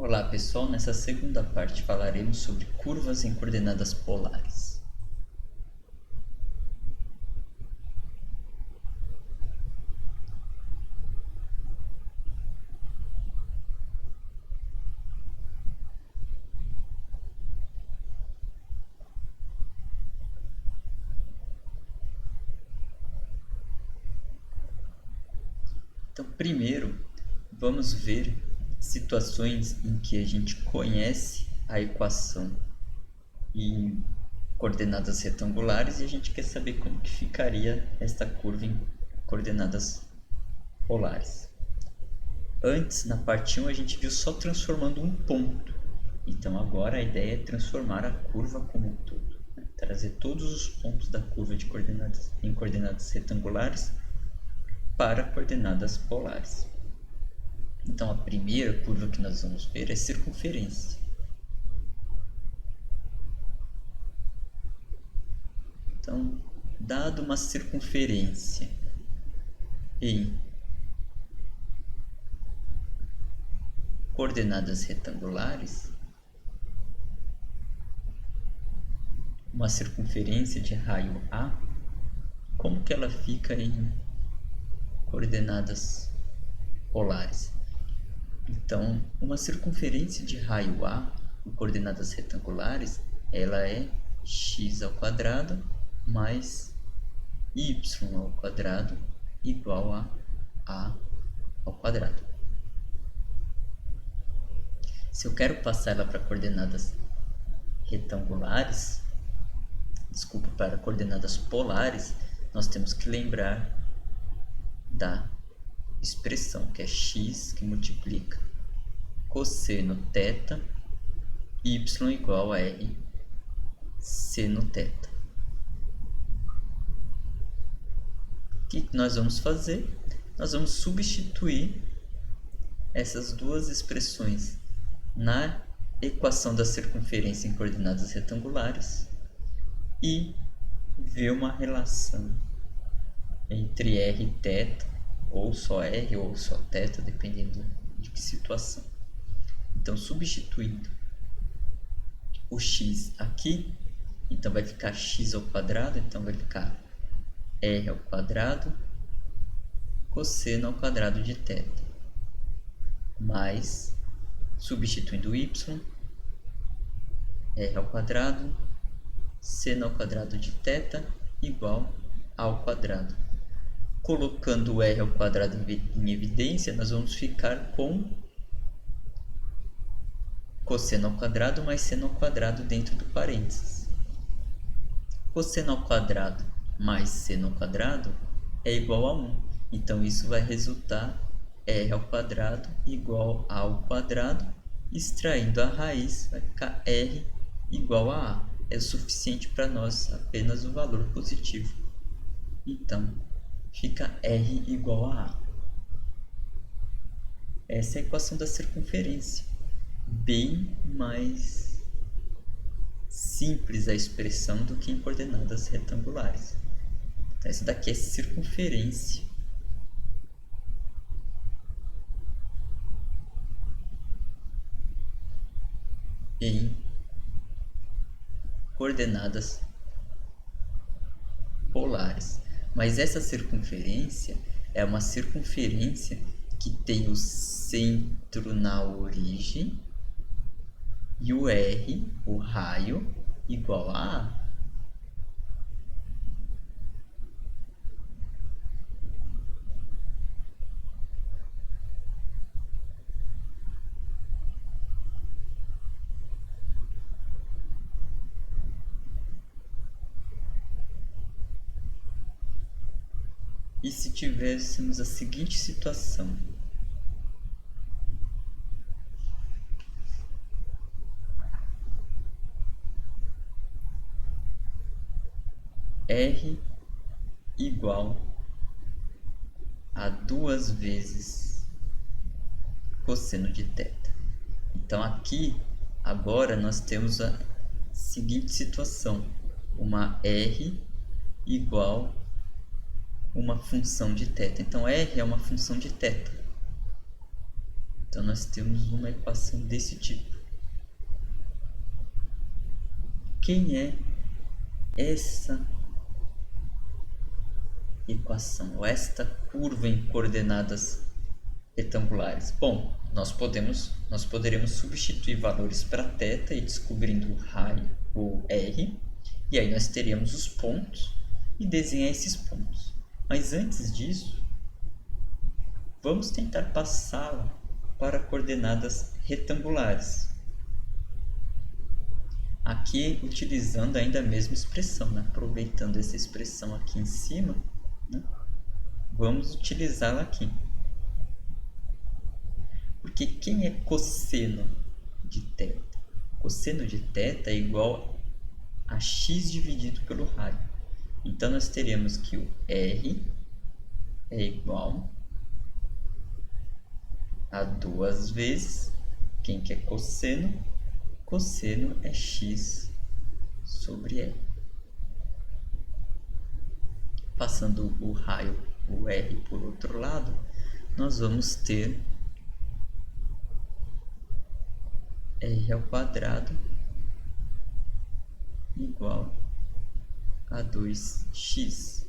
Olá pessoal, nessa segunda parte falaremos sobre curvas em coordenadas polares. Então, primeiro, vamos ver situações em que a gente conhece a equação em coordenadas retangulares e a gente quer saber como que ficaria esta curva em coordenadas polares. Antes, na parte 1, a gente viu só transformando um ponto. Então, agora a ideia é transformar a curva como um todo, né? Trazer todos os pontos da curva de coordenadas em coordenadas retangulares para coordenadas polares. Então, a primeira curva que nós vamos ver é circunferência. Então, dado uma circunferência em coordenadas retangulares, uma circunferência de raio A, como que ela fica em coordenadas polares? Então, uma circunferência de raio A em coordenadas retangulares, ela é x ao quadrado mais y ao quadrado igual a ao quadrado. Se eu quero passar ela para coordenadas retangulares, para coordenadas polares, nós temos que lembrar da expressão que é x que multiplica cosseno θ y igual a r seno θ. O que nós vamos fazer? Nós vamos substituir essas duas expressões na equação da circunferência em coordenadas retangulares e ver uma relação entre r e θ, ou só r ou só θ, dependendo de que situação. Então, substituindo o x aqui, então vai ficar x ao quadrado, então vai ficar r ao quadrado cosseno ao quadrado de θ, mais, substituindo y, r ao quadrado seno ao quadrado de θ igual ao quadrado. Colocando o r ao quadrado em evidência, nós vamos ficar com cosseno ao quadrado mais seno ao quadrado dentro do parênteses. Cosseno ao quadrado mais seno ao quadrado é igual a 1. Então, isso vai resultar r ao quadrado igual a ao quadrado. Extraindo a raiz, vai ficar r igual a a. É o suficiente para nós apenas o valor positivo. Então, fica r igual a a. Essa é a equação da circunferência. Bem mais simples a expressão do que em coordenadas retangulares. Então, essa daqui é circunferência. Em coordenadas polares. Mas essa circunferência é uma circunferência que tem o centro na origem e o r, o raio, igual a a. E se tivéssemos a seguinte situação? R igual a 2 vezes cosseno de θ. Então, aqui, agora, nós temos a seguinte situação. Uma R igual uma função de θ. Então, R é uma função de θ. Então nós temos uma equação desse tipo. Quem é essa equação, ou esta curva em coordenadas retangulares? Bom, nós poderemos substituir valores para θ e descobrindo o r, e aí nós teríamos os pontos e desenhar esses pontos. Mas antes disso, vamos tentar passá-la para coordenadas retangulares. Aqui utilizando ainda a mesma expressão, né? Aproveitando essa expressão aqui em cima, né? Vamos utilizá-la aqui. Porque quem é cosseno de θ? Cosseno de θ é igual a x dividido pelo raio. Então, nós teremos que o r é igual a 2 vezes, quem que é cosseno? Cosseno é x sobre r. Passando o raio, o r, por outro lado, nós vamos ter r ao quadrado igual a 2x.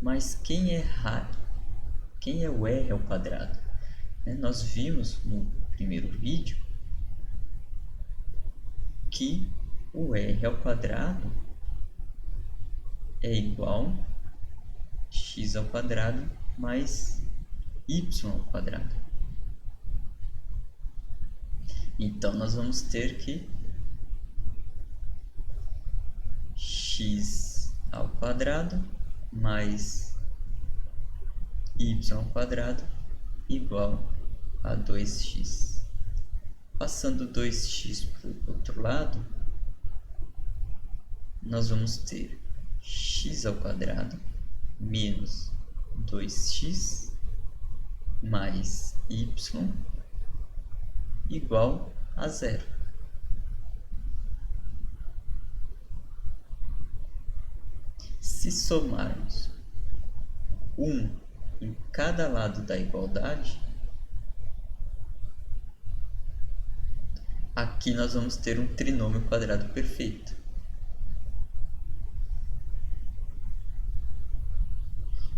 Mas quem é o r ao quadrado? Nós vimos no primeiro vídeo que o r ao quadrado é igual a x ao quadrado mais y ao quadrado. Então, nós vamos ter que x ao quadrado mais y ao quadrado igual a 2x. Passando 2x para o outro lado, nós vamos ter x ao quadrado menos 2x mais y igual a 0. Se somarmos 1 em cada lado da igualdade, aqui nós vamos ter um trinômio quadrado perfeito.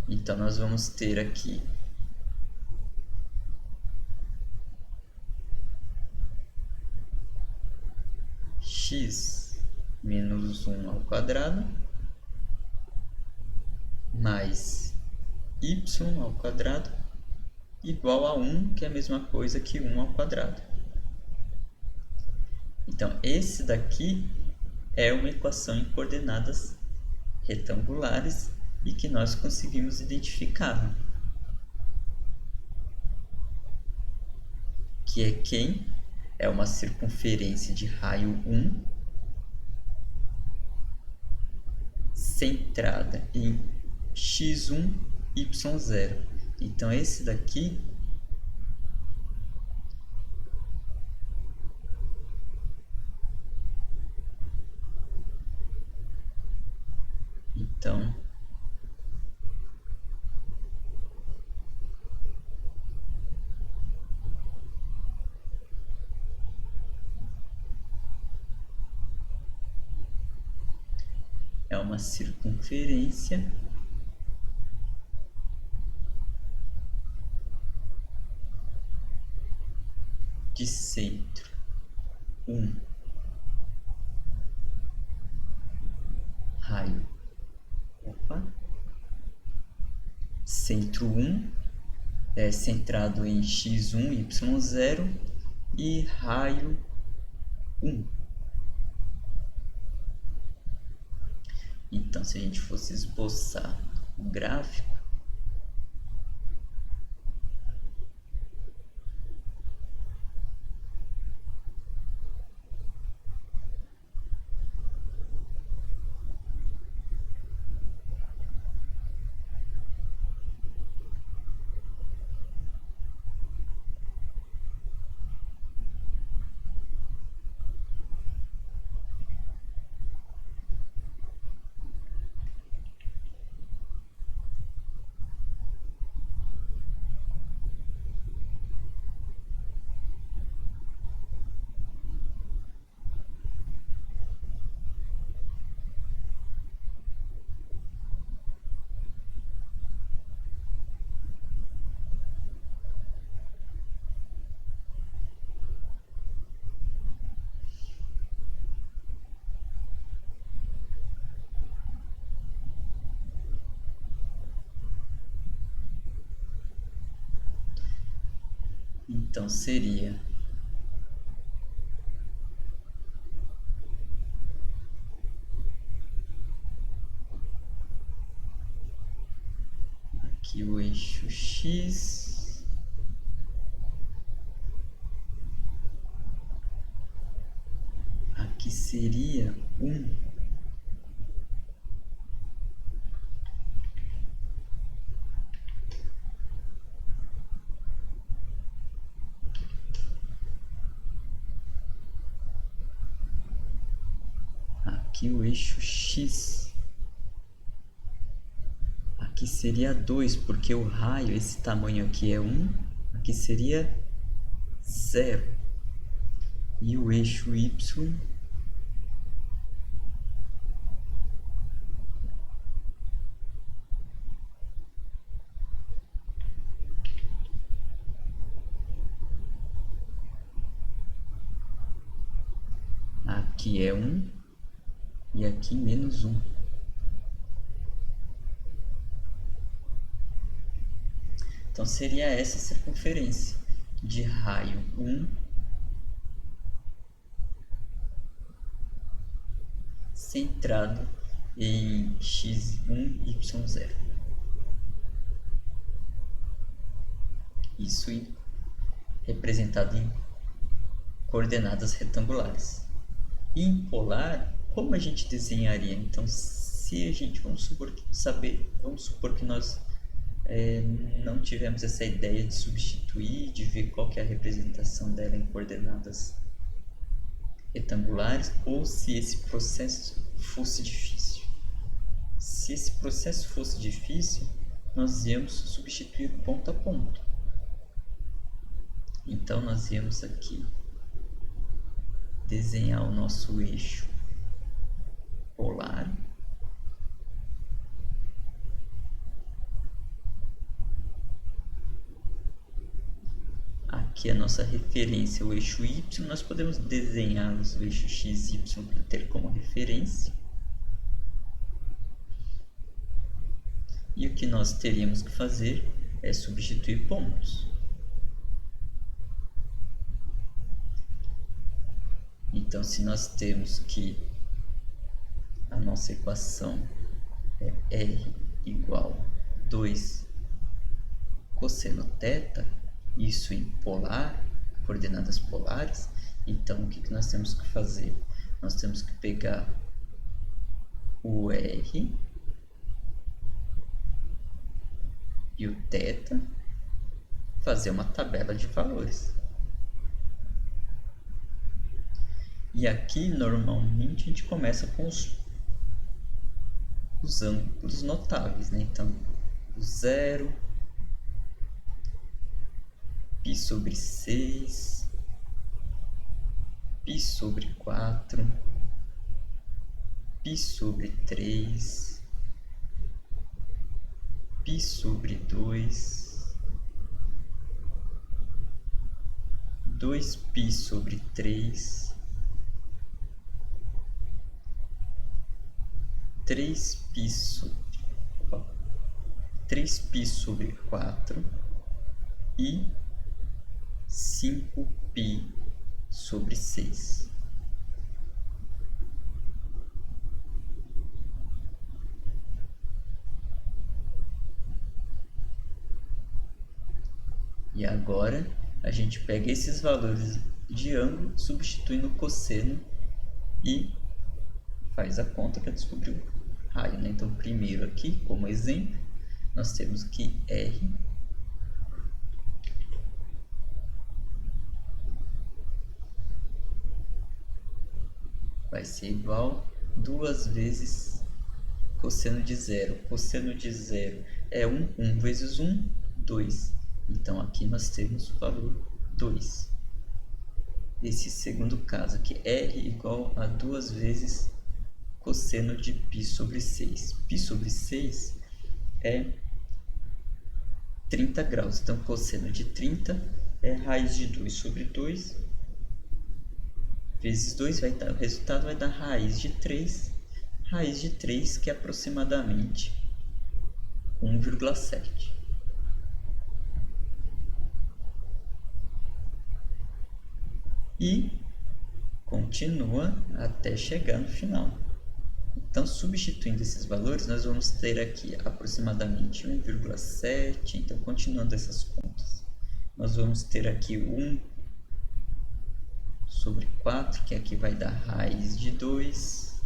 Então, nós vamos ter aqui x menos 1 ao quadrado mais y ao quadrado igual a 1, que é a mesma coisa que 1 ao quadrado. Então, esse daqui é uma equação em coordenadas retangulares e que nós conseguimos identificar. Que é quem? É uma circunferência de raio 1 centrada em x1, y0. Então, esse daqui é uma circunferência de centro 1, raio, centro 1 é centrado em x1, y0 e raio 1. Então, se a gente fosse esboçar o gráfico, Então seria aqui o eixo X, aqui seria 1. Aqui o eixo X. Aqui seria 2, porque o raio, esse tamanho aqui é 1, aqui seria 0. E o eixo Y aqui é 1 e aqui menos 1. Então seria essa circunferência de raio 1 centrado em x1, y0. Isso representado em coordenadas retangulares. E em polar, como a gente desenharia? Então, se a gente, vamos supor que nós não tivemos essa ideia de substituir, de ver qual que é a representação dela em coordenadas retangulares, ou se esse processo fosse difícil. Se esse processo fosse difícil, nós íamos substituir ponto a ponto. Então nós íamos aqui desenhar o nosso eixo polar. Aqui a nossa referência, o eixo Y, nós podemos desenhar o eixo X e Y para ter como referência. E o que nós teríamos que fazer é substituir pontos. Então, se nós temos que a nossa equação é R igual 2 cosseno θ, isso em polar, coordenadas polares, então o que nós temos que fazer? Nós temos que pegar o R e o θ, fazer uma tabela de valores. E aqui, normalmente, a gente começa com os ângulos notáveis, né? Então, o 0, π sobre 6, π sobre 4, π sobre 3, π sobre 2, 2π sobre 3, 3π sobre 4 e 5π sobre 6. E agora a gente pega esses valores de ângulo, substitui no cosseno e faz a conta para descobrir o raio, né? Então, primeiro aqui, como exemplo, nós temos que R vai ser igual a 2 vezes cosseno de 0. Cosseno de 0 é 1, 1 vezes 1, 2. Então, aqui nós temos o valor 2. Esse segundo caso aqui, R igual a 2 vezes cosseno de π sobre 6. Π sobre 6 é 30 graus. Então, cosseno de 30 é raiz de 2 sobre 2 vezes 2, o resultado vai dar raiz de 3. Raiz de 3, que é aproximadamente 1,7. e continua até chegar no final. Então, substituindo esses valores, nós vamos ter aqui aproximadamente 1,7. Então, continuando essas contas, nós vamos ter aqui 1 sobre 4, que aqui vai dar raiz de 2.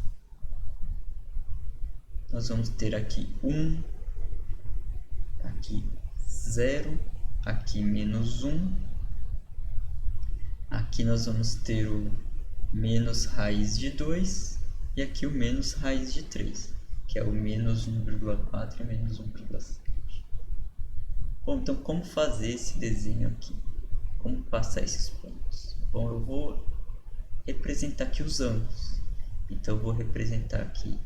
Nós vamos ter aqui 1, aqui 0, aqui menos 1. Aqui nós vamos ter o menos raiz de 2 e aqui o menos raiz de 3, que é o menos 1,4 e menos 1,7. Bom, então como fazer esse desenho aqui? Como passar esses pontos? Bom, eu vou representar aqui os ângulos. Então eu vou representar aqui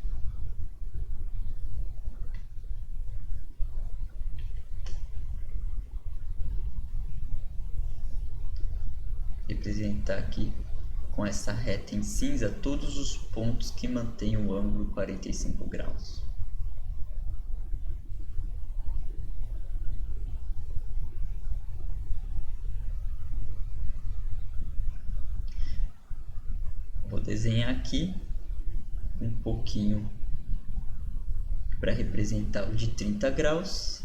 com essa reta em cinza todos os pontos que mantêm o ângulo 45 graus. Vou desenhar aqui um pouquinho para representar o de 30 graus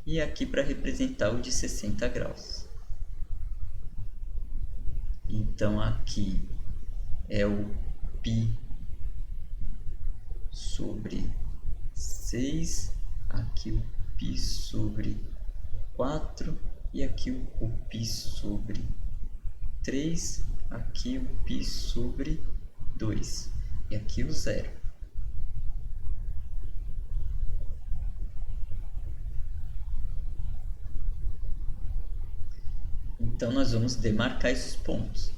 e aqui para representar o de 60 graus. Então aqui é o π sobre 6, aqui o π sobre 4 e aqui o π sobre 3, aqui o π sobre 2 e aqui o 0. Então nós vamos demarcar esses pontos.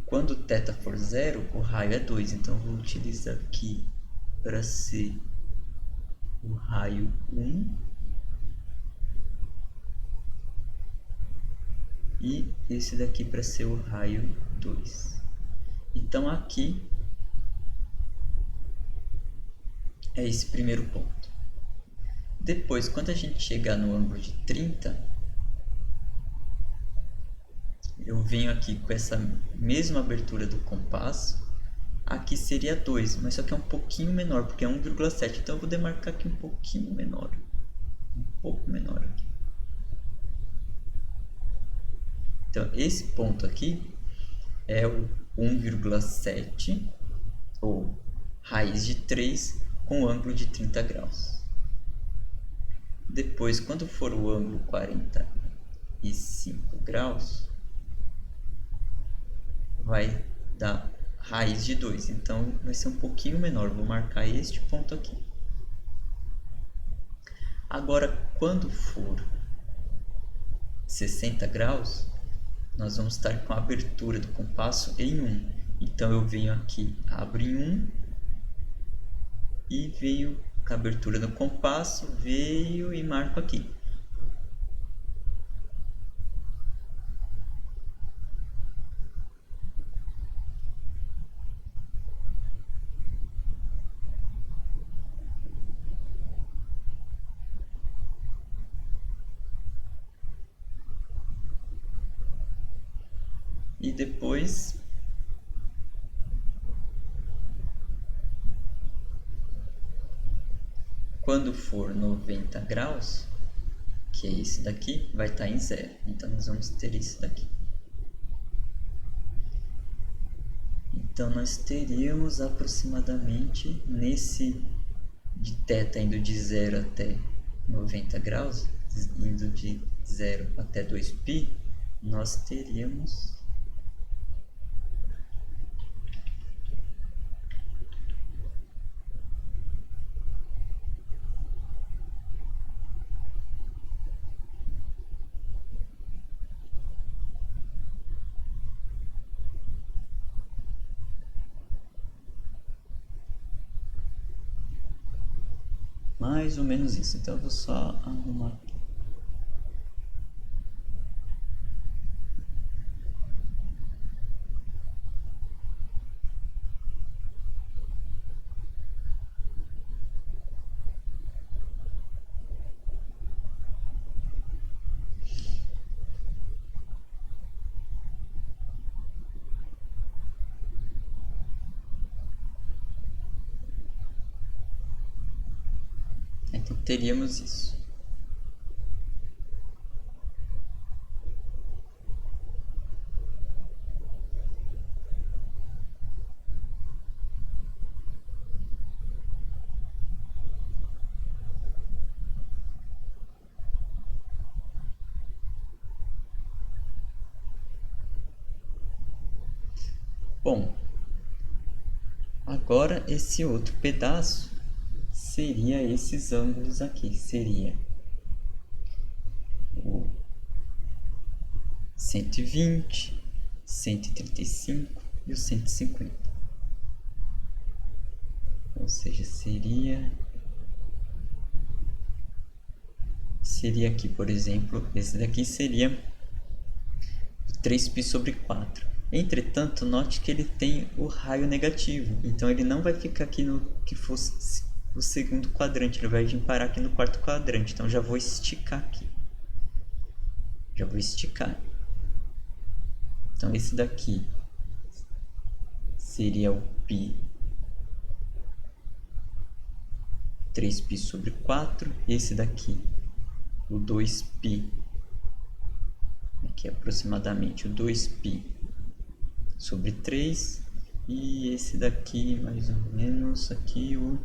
Quando θ for 0, o raio é 2, então eu vou utilizar aqui para ser o raio 1 e esse daqui para ser o raio 2. Então aqui é esse primeiro ponto. Depois, quando a gente chegar no ângulo de 30, eu venho aqui com essa mesma abertura do compasso. Aqui seria 2, mas só que é um pouquinho menor, porque é 1,7. Então eu vou demarcar aqui um pouquinho menor. Um pouco menor aqui. Então esse ponto aqui é o 1,7, ou raiz de 3, com ângulo de 30 graus. Depois, quando for o ângulo 45 graus, vai dar raiz de 2. Então, vai ser um pouquinho menor. Vou marcar este ponto aqui. Agora, quando for 60 graus, nós vamos estar com a abertura do compasso em 1. Então, eu venho aqui, abro em 1 e venho com a abertura do compasso, veio e marco aqui. E depois quando for 90 graus, que é esse daqui, vai estar em 0. Então nós vamos ter esse daqui. Então nós teríamos aproximadamente nesse de θ indo de 0 até 90 graus, indo de 0 até 2π, nós teríamos mais ou menos isso. Então eu vou só arrumar aqui. teríamos isso. Bom, agora esse outro pedaço seria esses ângulos aqui. Seria o 120, 135 e o 150. Ou seja, seria aqui, por exemplo, esse daqui seria 3π sobre 4. Entretanto, note que ele tem o raio negativo, então ele não vai ficar aqui no que fosse o segundo quadrante, ele vai vir parar aqui no quarto quadrante. Então já vou esticar aqui. Já vou esticar. Então esse daqui seria o π 3π sobre 4. Esse daqui, o 2π, aqui aproximadamente o 2π sobre 3. E esse daqui, mais ou menos, aqui o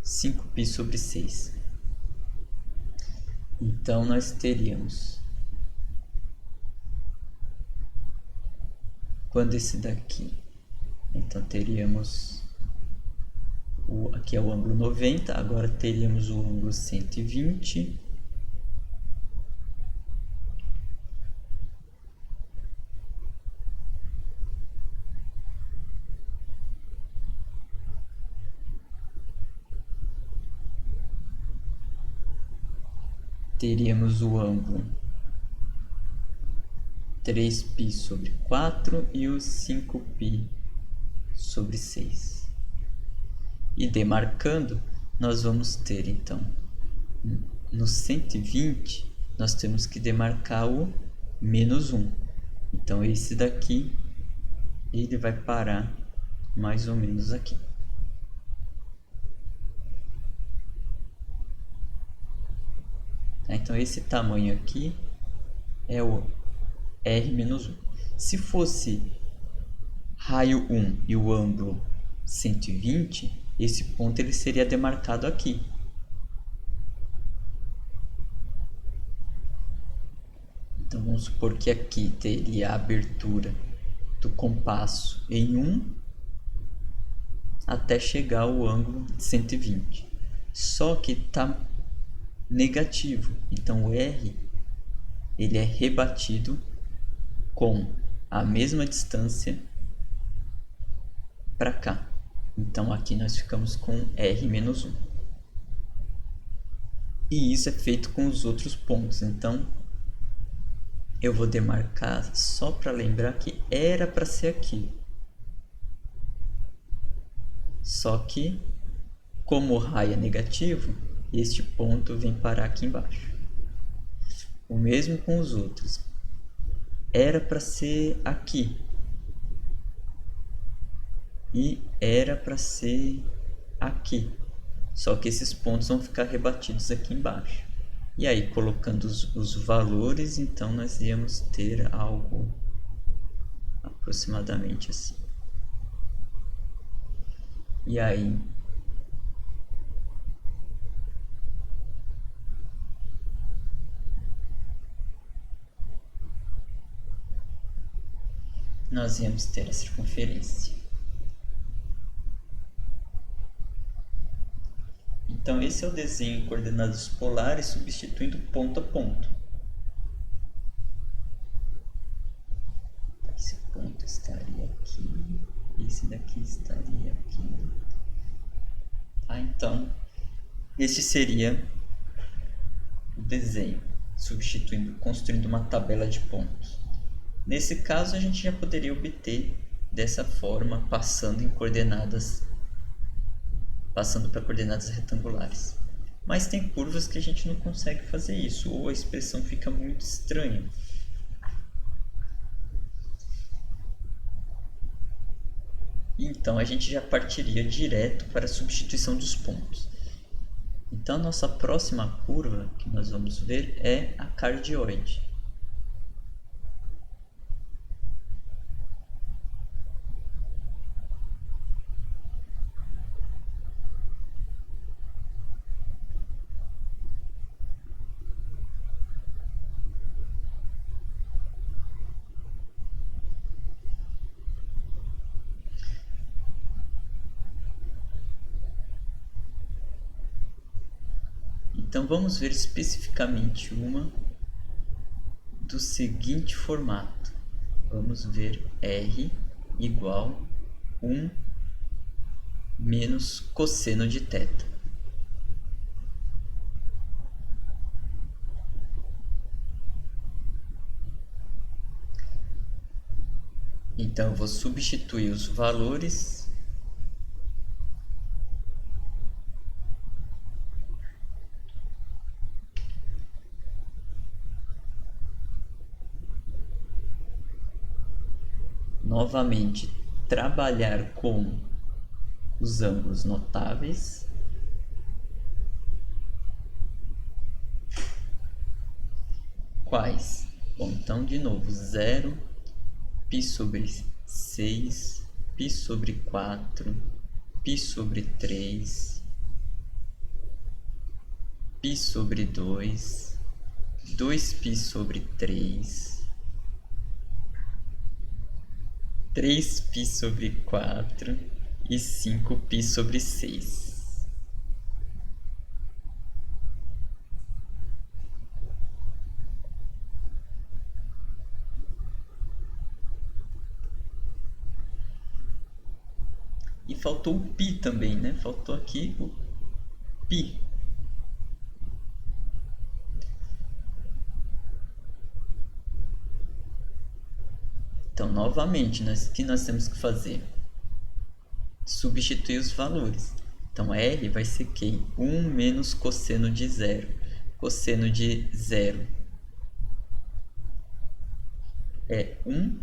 5π sobre 6. Então nós teríamos, quando esse daqui, então teríamos aqui é o ângulo 90, agora teríamos o ângulo 120. Teríamos o ângulo 3π sobre 4 e o 5π sobre 6. E demarcando, nós vamos ter, então, no 120, nós temos que demarcar o menos 1. Então, esse daqui, ele vai parar mais ou menos aqui. Então, esse tamanho aqui é o R-1. Se fosse raio 1 e o ângulo 120, esse ponto ele seria demarcado aqui. Então, vamos supor que aqui teria a abertura do compasso em 1 até chegar ao ângulo de 120. Só que está negativo, então o R ele é rebatido com a mesma distância para cá. Então aqui nós ficamos com R-1. E isso é feito com os outros pontos. Então eu vou demarcar só para lembrar que era para ser aqui. Só que, como o raio é negativo, este ponto vem parar aqui embaixo. O mesmo com os outros. Era para ser aqui. E era para ser aqui. Só que esses pontos vão ficar rebatidos aqui embaixo. E aí, colocando os valores, então nós íamos ter algo aproximadamente assim. E aí, nós íamos ter a circunferência. Então, esse é o desenho em coordenadas polares, substituindo ponto a ponto. Esse ponto estaria aqui, esse daqui estaria aqui. Então, esse seria o desenho, construindo uma tabela de pontos. Nesse caso, a gente já poderia obter dessa forma, passando para coordenadas retangulares. Mas tem curvas que a gente não consegue fazer isso, ou a expressão fica muito estranha. Então a gente já partiria direto para a substituição dos pontos. Então, a nossa próxima curva que nós vamos ver é a cardioide. Então, vamos ver especificamente uma do seguinte formato. Vamos ver R igual 1 menos cosseno de θ. Então, eu vou substituir os valores novamente, trabalhar com os ângulos notáveis. Quais? Bom, então de novo, 0, π sobre 6, π sobre 4, π sobre 3, π sobre 2, 2π sobre 3, 3π sobre 4 e 5π sobre 6. E faltou o π também, né? Faltou aqui o π. Então, novamente, o que nós temos que fazer? Substituir os valores. Então, R vai ser quem? 1 menos cosseno de 0. Cosseno de 0 é 1.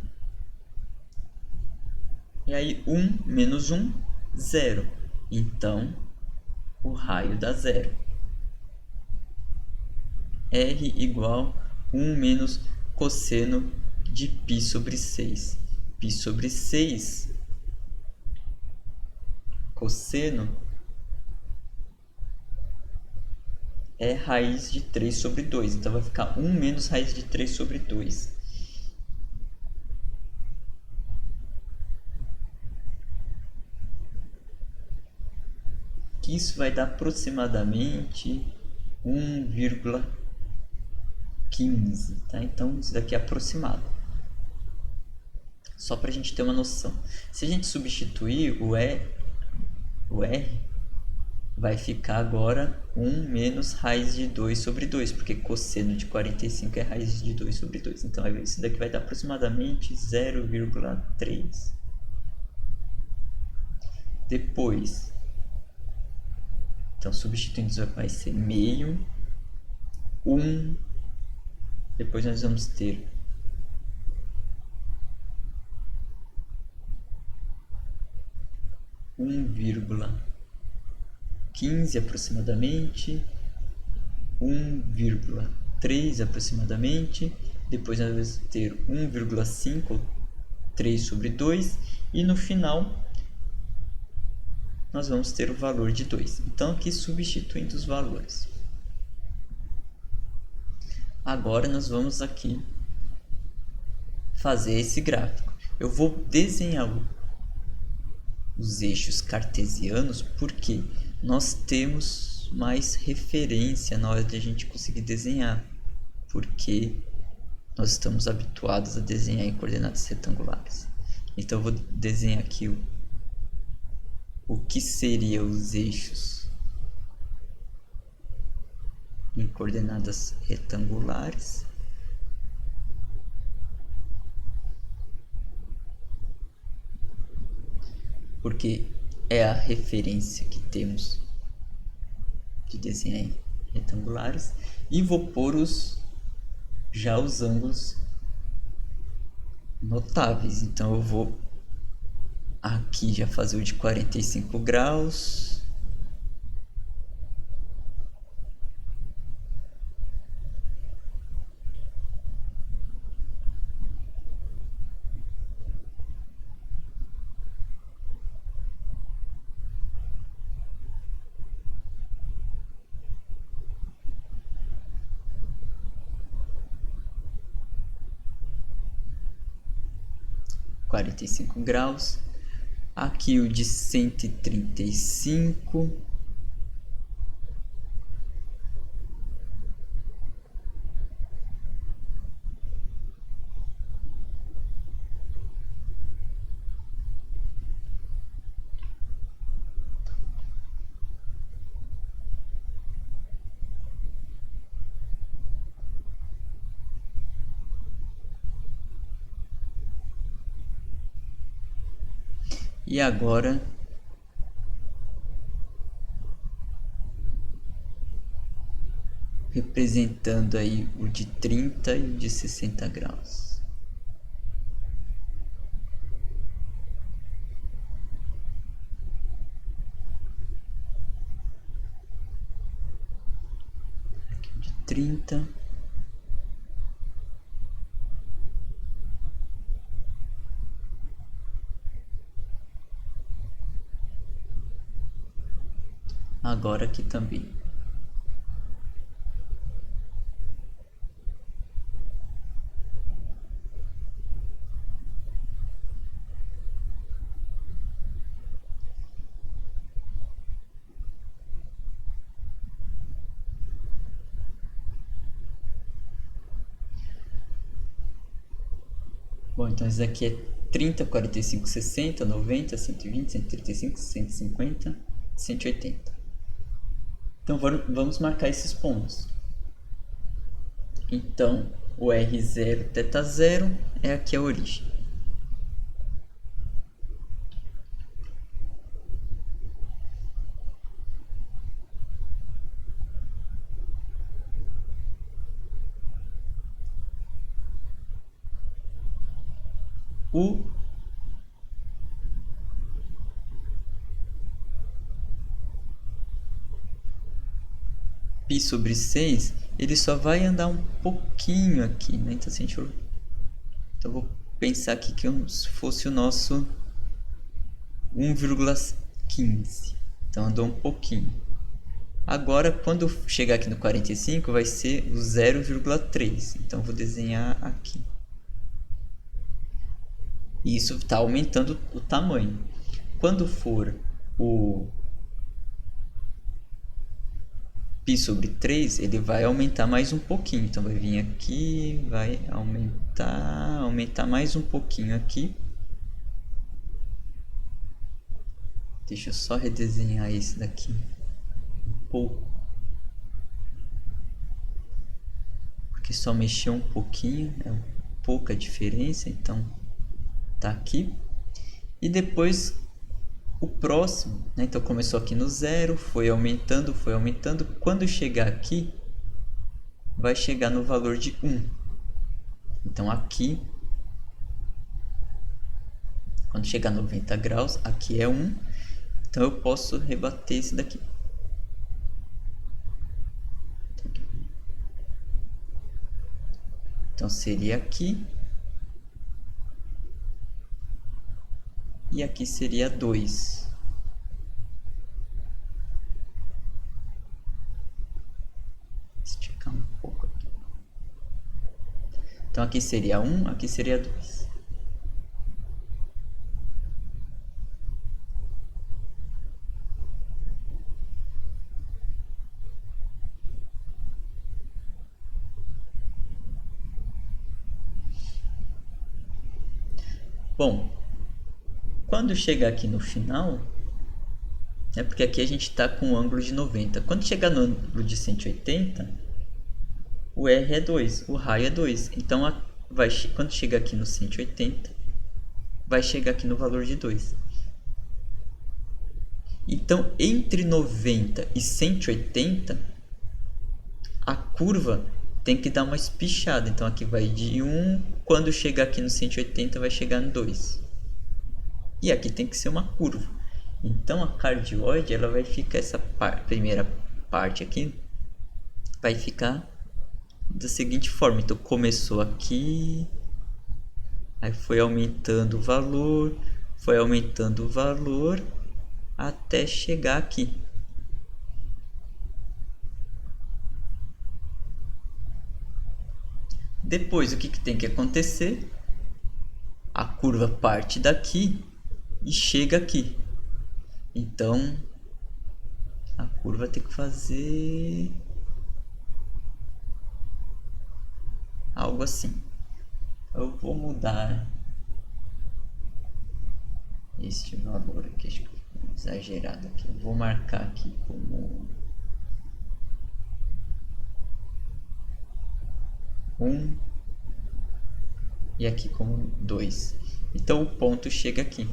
E aí, 1 menos 1, 0. Então, o raio dá 0. R igual 1 menos cosseno de π sobre 6. Π sobre 6, cosseno, é raiz de 3 sobre 2. Então, vai ficar 1 menos raiz de 3 sobre 2. Que isso vai dar aproximadamente 1,15, tá? Então, isso daqui é aproximado. Só para a gente ter uma noção. Se a gente substituir o R vai ficar agora 1 menos raiz de 2 sobre 2, porque cosseno de 45 é raiz de 2 sobre 2. Então, isso daqui vai dar aproximadamente 0,3. Depois, então, substituindo, vai ser meio, 1. Depois nós vamos ter 1,15 aproximadamente, 1,3 aproximadamente, depois nós vamos ter 1,5, 3 sobre 2, e no final nós vamos ter o valor de 2. Então, aqui substituindo os valores. Agora nós vamos aqui fazer esse gráfico. Eu vou desenhar os eixos cartesianos porque nós temos mais referência na hora de a gente conseguir desenhar, porque nós estamos habituados a desenhar em coordenadas retangulares. Então eu vou desenhar aqui o que seriam os eixos em coordenadas retangulares. Porque é a referência que temos de desenhar em retangulares. E vou pôr já os ângulos notáveis. Então eu vou aqui já fazer o de 45 graus. 45 graus. Aqui o de 135. E agora representando aí o de 30 e o de 60 graus. Aqui o de 30. Agora aqui também. Bom, então esse aqui é 30, 45, 60, 90, 120, 135, 150, 180. Então vamos marcar esses pontos. Então o R0 θ0 é aqui a origem. O π sobre 6, ele só vai andar um pouquinho aqui, né? Então, se a gente for... então eu vou pensar aqui que fosse o nosso 1,15. Então andou um pouquinho. Agora, quando chegar aqui no 45, vai ser o 0,3. Então eu vou desenhar aqui. E isso está aumentando o tamanho. Quando for o π sobre 3, ele vai aumentar mais um pouquinho. Então vai vir aqui, vai aumentar mais um pouquinho aqui. Deixa eu só redesenhar esse daqui um pouco. Porque só mexeu um pouquinho, é pouca diferença, então tá aqui. E depois o próximo, né? Então começou aqui no 0, foi aumentando, foi aumentando. Quando chegar aqui, vai chegar no valor de 1. Então aqui, quando chegar a 90 graus, aqui é 1. Então eu posso rebater esse daqui. Então seria aqui. E aqui seria 2. Esticar um pouco aqui. Então aqui seria 1, aqui seria 2. Bom, quando chegar aqui no final, é porque aqui a gente está com um ângulo de 90. Quando chegar no ângulo de 180, o R é 2, o raio é 2. Então, quando chegar aqui no 180, vai chegar aqui no valor de 2. Então, entre 90 e 180, a curva tem que dar uma espichada. Então, aqui vai de 1, quando chegar aqui no 180, vai chegar no 2. E aqui tem que ser uma curva. Então, a cardioide, ela vai ficar, essa primeira parte aqui, vai ficar da seguinte forma. Então, começou aqui, aí foi aumentando o valor, até chegar aqui. Depois, o que tem que acontecer? A curva parte daqui e chega aqui. Então, a curva tem que fazer algo assim. Eu vou mudar este valor aqui, acho que ficou exagerado aqui. Eu vou marcar aqui como 1 e aqui como 2. Então o ponto chega aqui.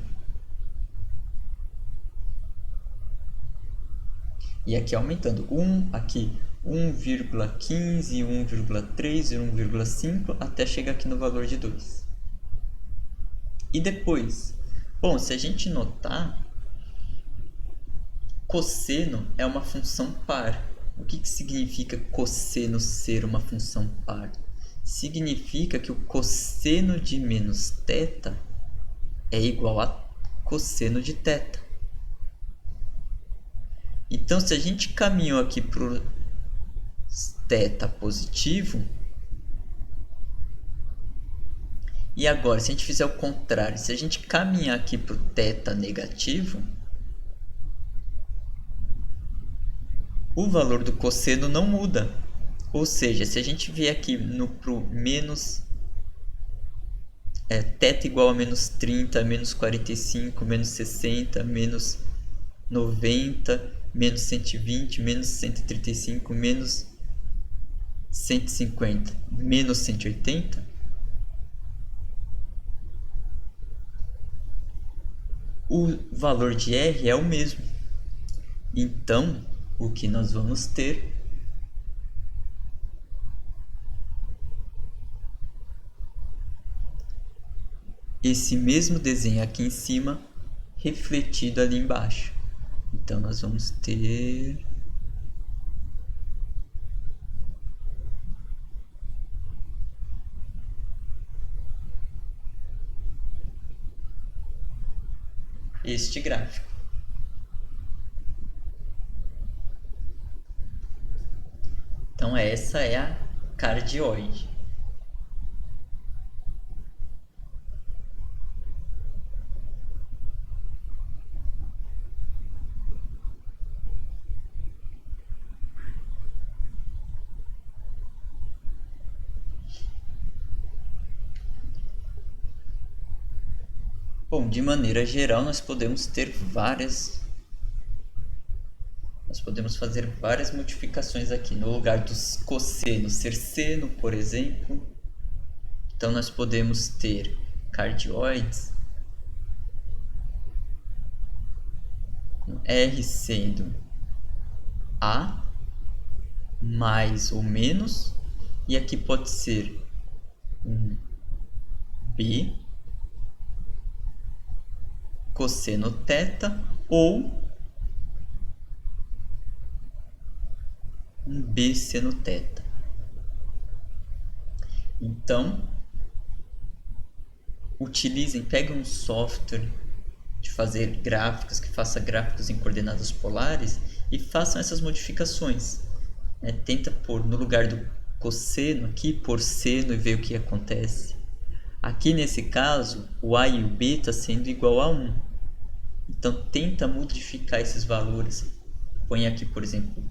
E aqui aumentando. 1 aqui 1,15, 1,3 e 1,5 até chegar aqui no valor de 2. E depois, bom, se a gente notar, cosseno é uma função par. O que significa cosseno ser uma função par? Significa que o cosseno de menos θ é igual a cosseno de θ. Então, se a gente caminhou aqui para o θ positivo, e agora, se a gente fizer o contrário, se a gente caminhar aqui para o θ negativo, o valor do cosseno não muda. Ou seja, se a gente vier aqui para o menos θ igual a menos 30, menos 45, menos 60, menos 90, menos 120, menos 135, menos 150, menos 180, o valor de R é o mesmo. Então, o que nós vamos ter esse mesmo desenho aqui em cima refletido ali embaixo. Então, nós vamos ter este gráfico. Então, essa é a cardioide. Bom, de maneira geral, nós podemos fazer várias modificações aqui. No lugar dos cossenos ser seno, por exemplo. Então, nós podemos ter cardioides com R sendo A mais ou menos. E aqui pode ser um B cosseno θ ou um B seno θ. Então, pegue um software de fazer gráficos, que faça gráficos em coordenadas polares e façam essas modificações. Tenta pôr no lugar do cosseno aqui, pôr seno e ver o que acontece. Aqui nesse caso, o A e o B está sendo igual a 1. Então, tenta modificar esses valores. Põe aqui, por exemplo,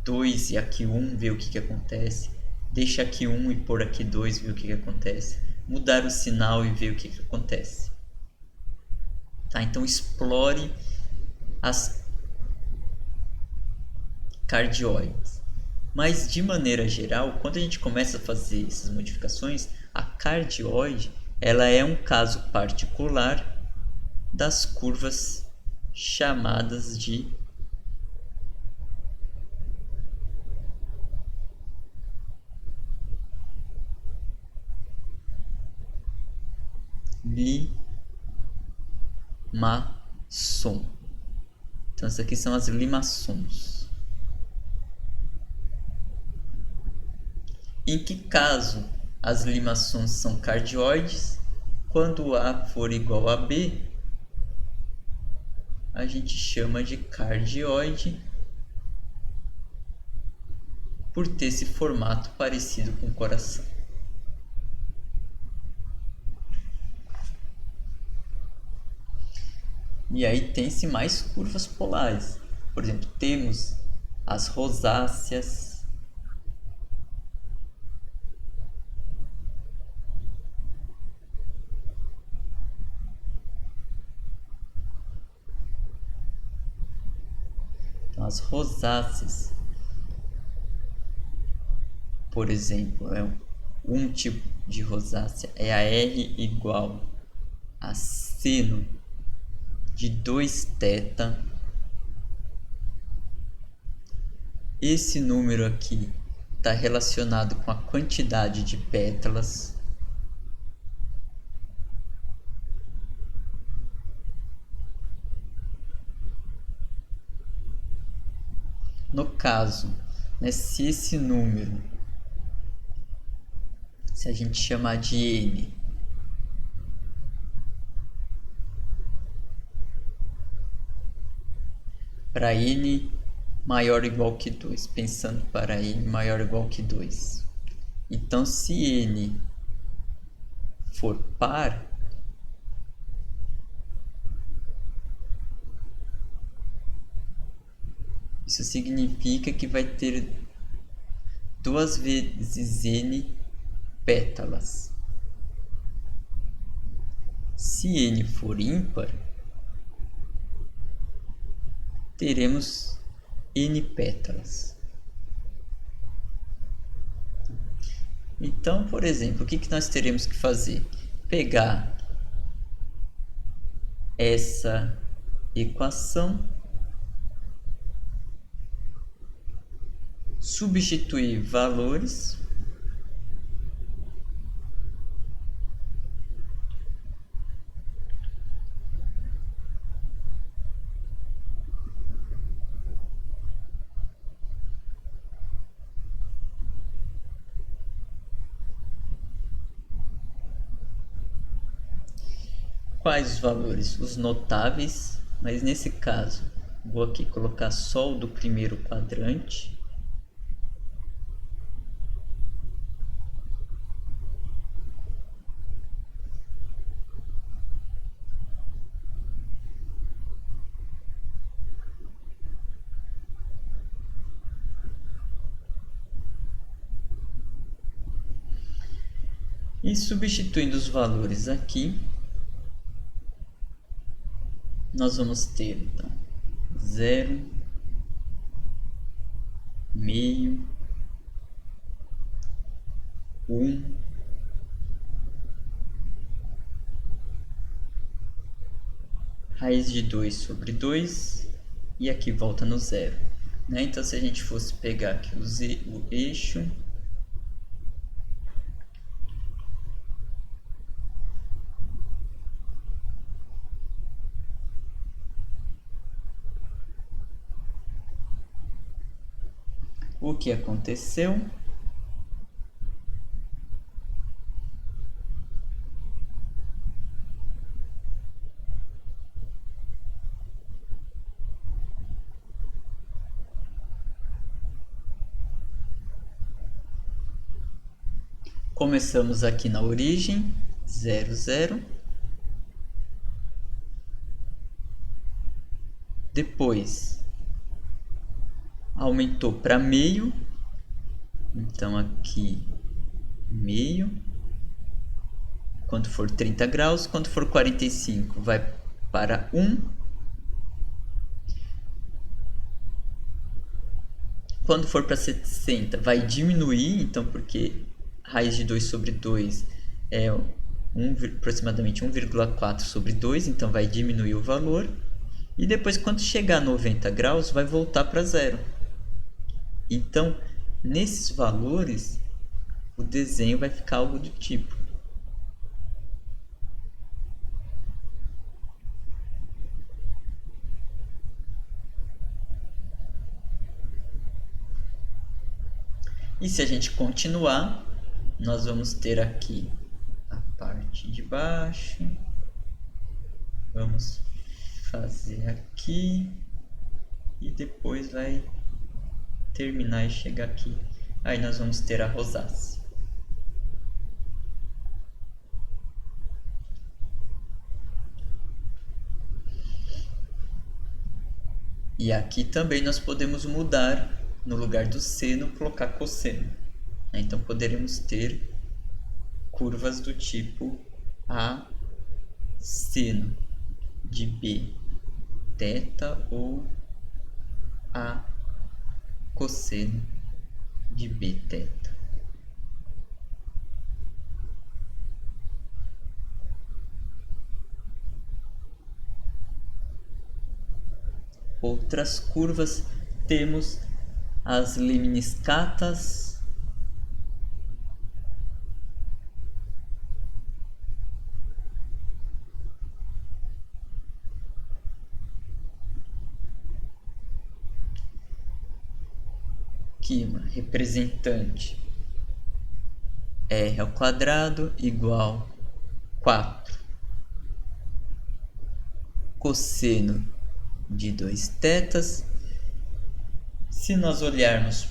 2 e aqui 1, ver o que acontece. Deixa aqui 1 e pôr aqui 2, ver o que acontece. Mudar o sinal e ver o que acontece. Tá? Então, explore as cardioides. Mas, de maneira geral, quando a gente começa a fazer essas modificações, a cardioide ela é um caso particular das curvas chamadas de limaçom. Então, essas aqui são as limaçons. Em que caso as limaçons são cardioides? Quando A for igual a B, a gente chama de cardioide por ter esse formato parecido com o coração. E aí tem-se mais curvas polares. Por exemplo, temos as rosáceas. Então, as rosáceas, por exemplo, um tipo de rosácea é a R igual a seno de 2θ. Esse número aqui está relacionado com a quantidade de pétalas. No caso, né, se esse número, se a gente chamar de n, para n maior ou igual que 2, pensando para n maior ou igual que 2. Então, se n for par, isso significa que vai ter 2 vezes n pétalas. Se n for ímpar, teremos n pétalas. Então, por exemplo, o que nós teremos que fazer? Pegar essa equação, substituir valores, quais os valores? Os notáveis, mas nesse caso vou aqui colocar só o do primeiro quadrante. E substituindo os valores aqui, nós vamos ter então 0, meio, 1, raiz de 2 sobre 2 e aqui volta no zero, né? Então, se a gente fosse pegar aqui o eixo, o que aconteceu? Começamos aqui na origem, 0, 0. Depois aumentou para meio, então aqui meio. Quando for 30 graus, quando for 45 vai para 1. Quando for para 60 vai diminuir, então porque raiz de 2 sobre 2 é aproximadamente 1,4 sobre 2, então vai diminuir o valor. E depois, quando chegar a 90 graus, vai voltar para zero. Então, nesses valores, o desenho vai ficar algo do tipo. E se a gente continuar, nós vamos ter aqui a parte de baixo. Vamos fazer aqui e depois vai terminar e chegar aqui. Aí nós vamos ter a rosácea. E aqui também nós podemos mudar, no lugar do seno, colocar cosseno. Então poderemos ter curvas do tipo A seno de B θ ou A cosseno de B θ. Outras curvas temos as lemniscatas, que representante r ao quadrado igual 4 cosseno de 2θ. Se nós olharmos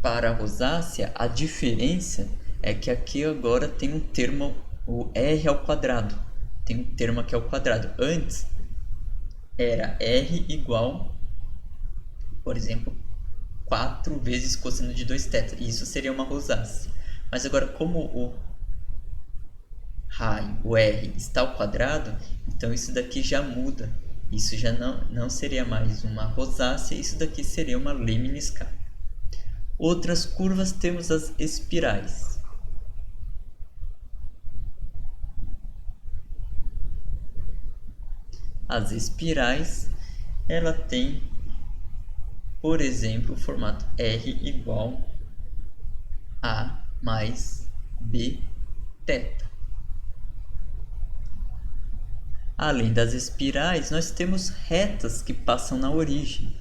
para a rosácea, a diferença é que aqui agora tem um termo, o r ao quadrado. Tem um termo aqui ao quadrado. Antes era r igual, por exemplo, 4 vezes cosseno de 2θ. Isso seria uma rosácea. Mas agora, como o raio, o r, está ao quadrado, então isso daqui já muda. Isso já não seria mais uma rosácea, isso daqui seria uma lemniscata. Outras curvas temos as espirais. As espirais, ela tem, por exemplo, o formato r igual a mais b θ. Além das espirais, nós temos retas que passam na origem.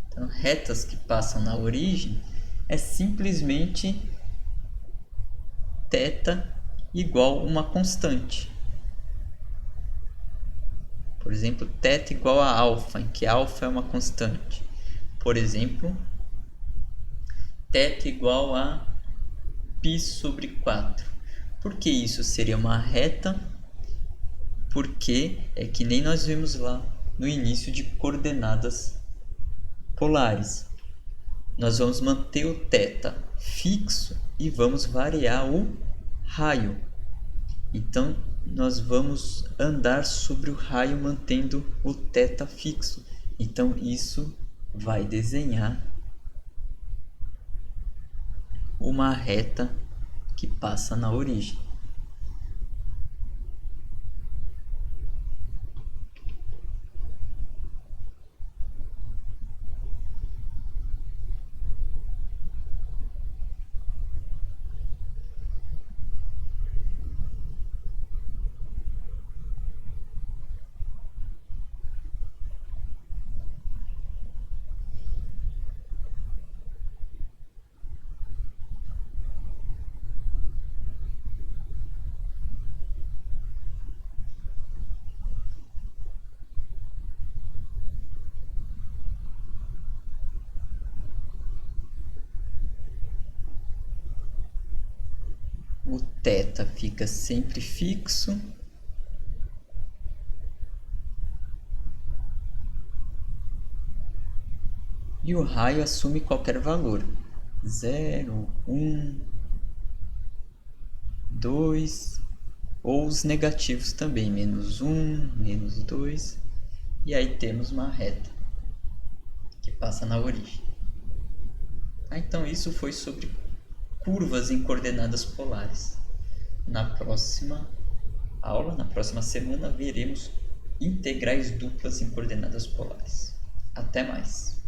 Então, retas que passam na origem é simplesmente θ igual uma constante. Por exemplo, θ igual a alfa, em que alfa é uma constante. Por exemplo, θ igual a π sobre 4. Por que isso seria uma reta? Porque é que nem nós vimos lá no início de coordenadas polares. Nós vamos manter o θ fixo e vamos variar o raio. Então, nós vamos andar sobre o raio mantendo o θ fixo. Então, isso vai desenhar uma reta que passa na origem. O θ fica sempre fixo. E o raio assume qualquer valor. 0, 1, 2, ou os negativos também, menos 1, menos 2. E aí temos uma reta que passa na origem. Então isso foi sobre curvas em coordenadas polares. Na próxima aula, na próxima semana, veremos integrais duplas em coordenadas polares. Até mais!